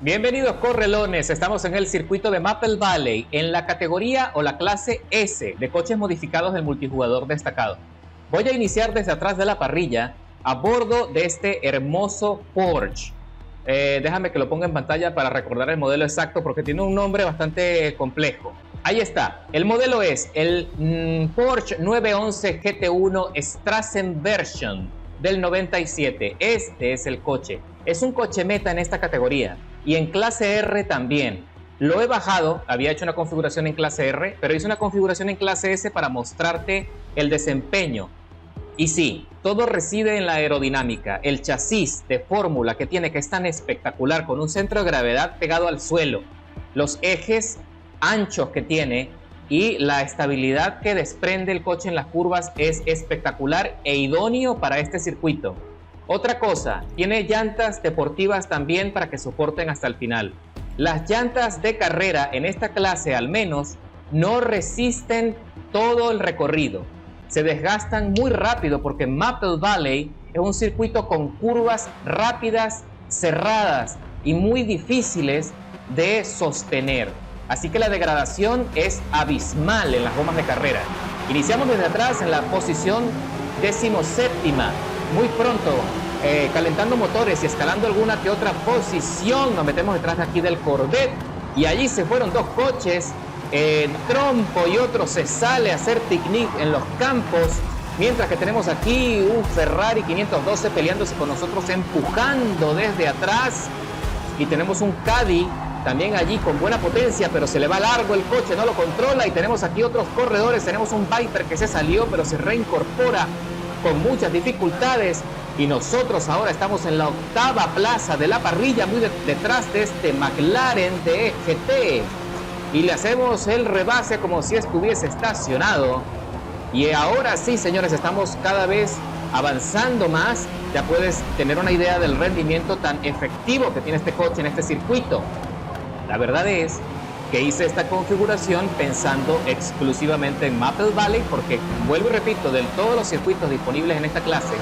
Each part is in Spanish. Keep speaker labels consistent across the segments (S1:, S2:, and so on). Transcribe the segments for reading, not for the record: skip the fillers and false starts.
S1: Bienvenidos correlones, estamos en el circuito de Maple Valley, en la categoría o la clase S de coches modificados del multijugador destacado. Voy a iniciar desde atrás de la parrilla a bordo de este hermoso Porsche. Déjame que lo ponga en pantalla para recordar el modelo exacto porque tiene un nombre bastante complejo. Ahí está, el modelo es el Porsche 911 GT1 Strassen Version del 97. Este es el coche, es un coche meta en esta categoría. Y en clase R también. Lo he bajado, había hecho una configuración en clase R, pero hice una configuración en clase S para mostrarte el desempeño. Y sí, todo reside en la aerodinámica. El chasis de fórmula que tiene, que es tan espectacular, con un centro de gravedad pegado al suelo, los ejes anchos que tiene y la estabilidad que desprende el coche en las curvas es espectacular e idóneo para este circuito. Otra cosa, tiene llantas deportivas también para que soporten hasta el final. Las llantas de carrera en esta clase al menos no resisten todo el recorrido. Se desgastan muy rápido porque Maple Valley es un circuito con curvas rápidas, cerradas y muy difíciles de sostener. Así que la degradación es abismal en las gomas de carrera. Iniciamos desde atrás en la posición 17ª. Muy pronto, calentando motores y escalando alguna que otra posición, nos metemos detrás de aquí del Corvette y allí se fueron dos coches, Trompo y otro se sale a hacer picnic en los campos, mientras que tenemos aquí un Ferrari 512 peleándose con nosotros, empujando desde atrás, y tenemos un Caddy también allí con buena potencia, pero se le va largo el coche, no lo controla, y tenemos aquí otros corredores, tenemos un Viper que se salió pero se reincorpora con muchas dificultades, y nosotros ahora estamos en la octava plaza de la parrilla, muy detrás de este McLaren de GT, y le hacemos el rebase como si estuviese estacionado. Y ahora sí, señores, estamos cada vez avanzando más. Ya puedes tener una idea del rendimiento tan efectivo que tiene este coche en este circuito. La verdad es que hice esta configuración pensando exclusivamente en Maple Valley porque, vuelvo y repito, de todos los circuitos disponibles en esta clase,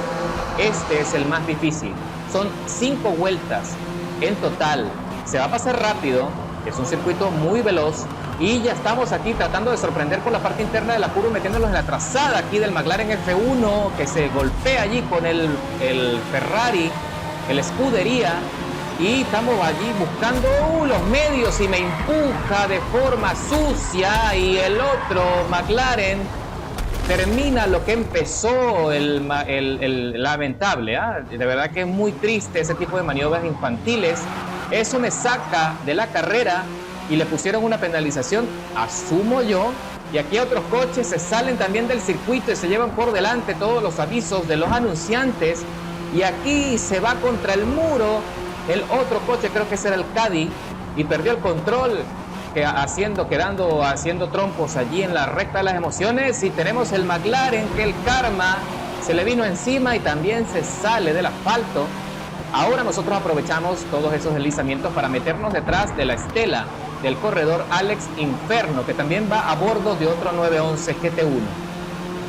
S1: este es el más difícil. Son 5 vueltas en total. Se va a pasar rápido, es un circuito muy veloz, y ya estamos aquí tratando de sorprender por la parte interna de la curva, metiéndolos en la trazada aquí del McLaren F1, que se golpea allí con el Ferrari, el Scuderia. Y estamos allí buscando los medios y me empuja de forma sucia, y el otro McLaren termina lo que empezó el lamentable. De verdad que es muy triste ese tipo de maniobras infantiles. Eso me saca de la carrera y le pusieron una penalización, asumo yo. Y aquí otros coches se salen también del circuito y se llevan por delante todos los avisos de los anunciantes. Y aquí se va contra el muro el otro coche, creo que ese era el Caddy, y perdió el control, haciendo trompos allí en la recta de las emociones. Y tenemos el McLaren, que el karma se le vino encima y también se sale del asfalto. Ahora nosotros aprovechamos todos esos deslizamientos para meternos detrás de la estela del corredor Alex Inferno, que también va a bordo de otro 911 GT1.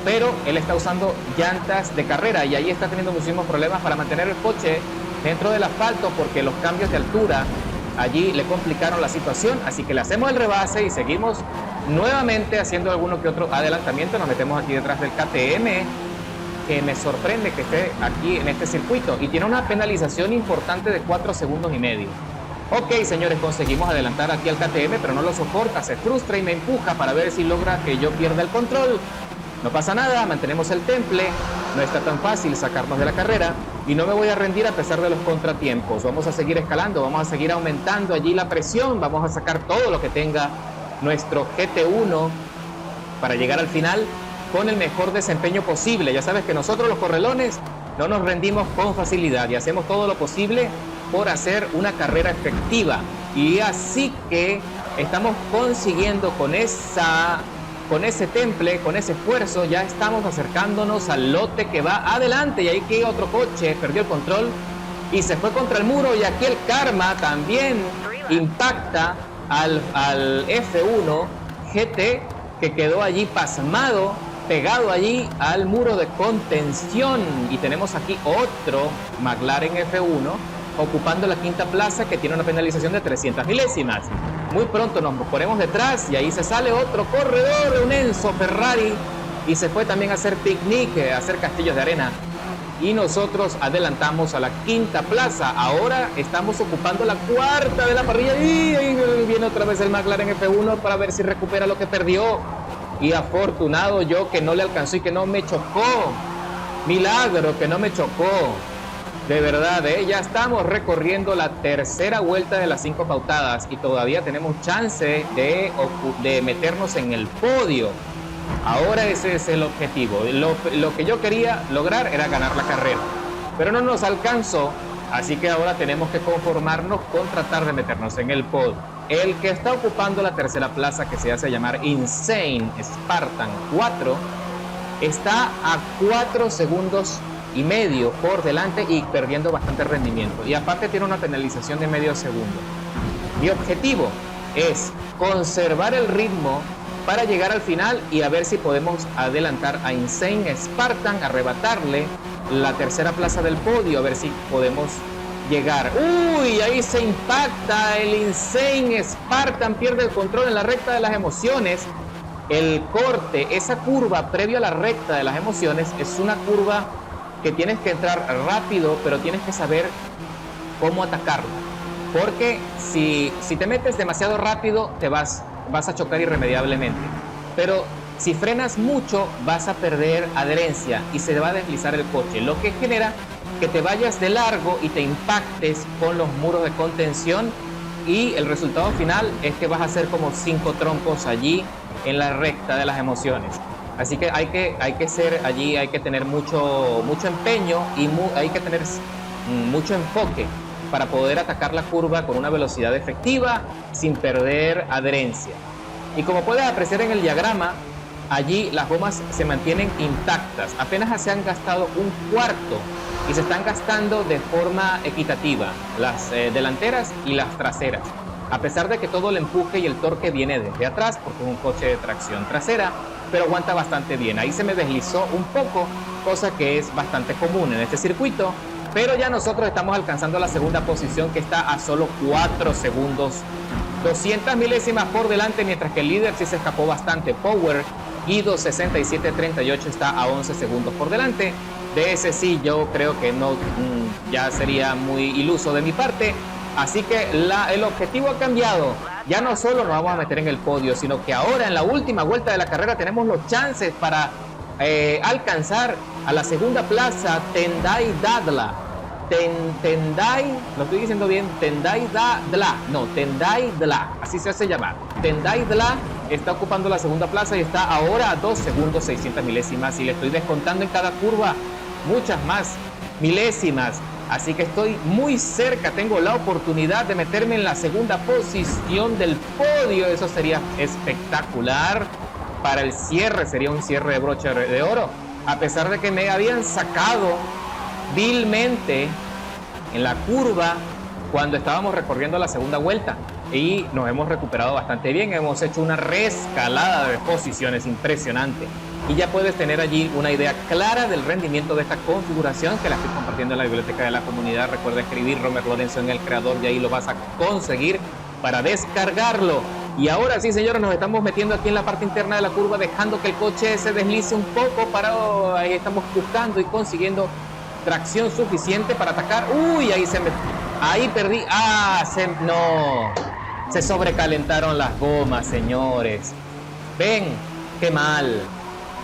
S1: Pero él está usando llantas de carrera y ahí está teniendo muchísimos problemas para mantener el coche dentro del asfalto porque los cambios de altura allí le complicaron la situación. Así que le hacemos el rebase y seguimos nuevamente haciendo alguno que otro adelantamiento. Nos metemos aquí detrás del KTM, que me sorprende que esté aquí en este circuito, y tiene una penalización importante de 4,5 segundos. Ok, señores, conseguimos adelantar aquí al KTM, pero no lo soporta, se frustra y me empuja para ver si logra que yo pierda el control. No pasa nada, mantenemos el temple, no está tan fácil sacarnos de la carrera y no me voy a rendir a pesar de los contratiempos. Vamos a seguir escalando, vamos a seguir aumentando allí la presión, vamos a sacar todo lo que tenga nuestro GT1 para llegar al final con el mejor desempeño posible. Ya sabes que nosotros los correlones no nos rendimos con facilidad y hacemos todo lo posible por hacer una carrera efectiva. Y así que estamos consiguiendo con ese temple, con ese esfuerzo, ya estamos acercándonos al lote que va adelante. Y ahí que otro coche perdió el control y se fue contra el muro, y aquí el karma también impacta al F1 GT, que quedó allí pasmado, pegado allí al muro de contención. Y tenemos aquí otro McLaren F1 ocupando la quinta plaza, que tiene una penalización de 300 milésimas. Muy pronto nos ponemos detrás y ahí se sale otro corredor, un Enzo Ferrari, y se fue también a hacer picnic, a hacer castillos de arena. Y nosotros adelantamos a la quinta plaza. Ahora estamos ocupando la cuarta de la parrilla y ahí viene otra vez el McLaren F1 para ver si recupera lo que perdió. Y afortunado yo que no le alcanzó y que no me chocó. Milagro que no me chocó. De verdad, ya estamos recorriendo la tercera vuelta de las 5 pautadas y todavía tenemos chance de meternos en el podio. Ahora ese es el objetivo. Lo que yo quería lograr era ganar la carrera, pero no nos alcanzó, así que ahora tenemos que conformarnos con tratar de meternos en el podio. El que está ocupando la tercera plaza, que se hace llamar Insane Spartan 4, está a 4 segundos y medio por delante y perdiendo bastante rendimiento, y aparte tiene una penalización de medio segundo. Mi objetivo es conservar el ritmo para llegar al final y a ver si podemos adelantar a Insane Spartan, arrebatarle la tercera plaza del podio, a ver si podemos llegar. ¡Uy! Ahí se impacta el Insane Spartan, pierde el control en la recta de las emociones. El corte, esa curva previo a la recta de las emociones, es una curva que tienes que entrar rápido, pero tienes que saber cómo atacarla. Porque si te metes demasiado rápido, te vas a chocar irremediablemente. Pero si frenas mucho, vas a perder adherencia y se va a deslizar el coche, lo que genera que te vayas de largo y te impactes con los muros de contención, y el resultado final es que vas a hacer como 5 troncos allí en la recta de las emociones. Así que hay que ser allí, hay que tener mucho empeño y hay que tener mucho enfoque para poder atacar la curva con una velocidad efectiva sin perder adherencia. Y como puedes apreciar en el diagrama, allí las gomas se mantienen intactas, apenas se han gastado un cuarto y se están gastando de forma equitativa, las delanteras y las traseras, a pesar de que todo el empuje y el torque viene desde atrás porque es un coche de tracción trasera, pero aguanta bastante bien. Ahí se me deslizó un poco, cosa que es bastante común en este circuito, pero ya nosotros estamos alcanzando la segunda posición, que está a solo 4 segundos, 200 milésimas por delante, mientras que el líder sí se escapó bastante. Power Guido 6738 está a 11 segundos por delante. De ese sí yo creo que no, ya sería muy iluso de mi parte. Así que el objetivo ha cambiado. Ya no solo nos vamos a meter en el podio, sino que ahora en la última vuelta de la carrera tenemos los chances para alcanzar a la segunda plaza Tendai Dadla. Tendai, lo estoy diciendo bien, Tendai Dla, así se hace llamar. Tendai Dla está ocupando la segunda plaza y está ahora a 2 segundos 600 milésimas, y le estoy descontando en cada curva muchas más milésimas. Así que estoy muy cerca, tengo la oportunidad de meterme en la segunda posición del podio. Eso sería espectacular para el cierre, sería un cierre de broche de oro. A pesar de que me habían sacado vilmente en la curva cuando estábamos recorriendo la segunda vuelta, y nos hemos recuperado bastante bien, hemos hecho una reescalada de posiciones impresionante. Y ya puedes tener allí una idea clara del rendimiento de esta configuración, que la estoy compartiendo en la biblioteca de la comunidad. Recuerda escribir Romer Lorenzo en el creador y ahí lo vas a conseguir para descargarlo. Y ahora sí, señores, nos estamos metiendo aquí en la parte interna de la curva, dejando que el coche se deslice un poco. Ahí estamos buscando y consiguiendo tracción suficiente para atacar. Uy, ahí perdí. No, se sobrecalentaron las gomas, señores. Ven, qué mal.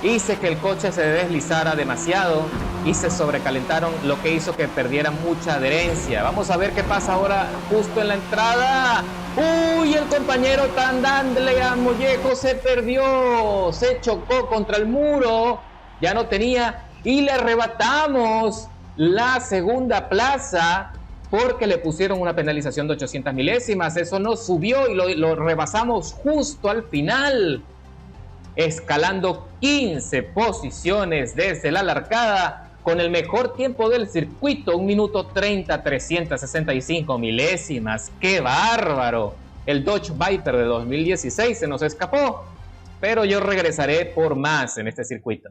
S1: Hice que el coche se deslizara demasiado y se sobrecalentaron, lo que hizo que perdiera mucha adherencia. Vamos a ver qué pasa ahora justo en la entrada. ¡Uy! El compañero Tandandlea Mollejo se perdió, se chocó contra el muro, ya no tenía, y le arrebatamos la segunda plaza porque le pusieron una penalización de 800 milésimas. Eso nos subió y lo rebasamos justo al final, escalando 15 posiciones desde la largada con el mejor tiempo del circuito, 1 minuto 30, 365 milésimas. ¡Qué bárbaro! El Dodge Viper de 2016 se nos escapó, pero yo regresaré por más en este circuito.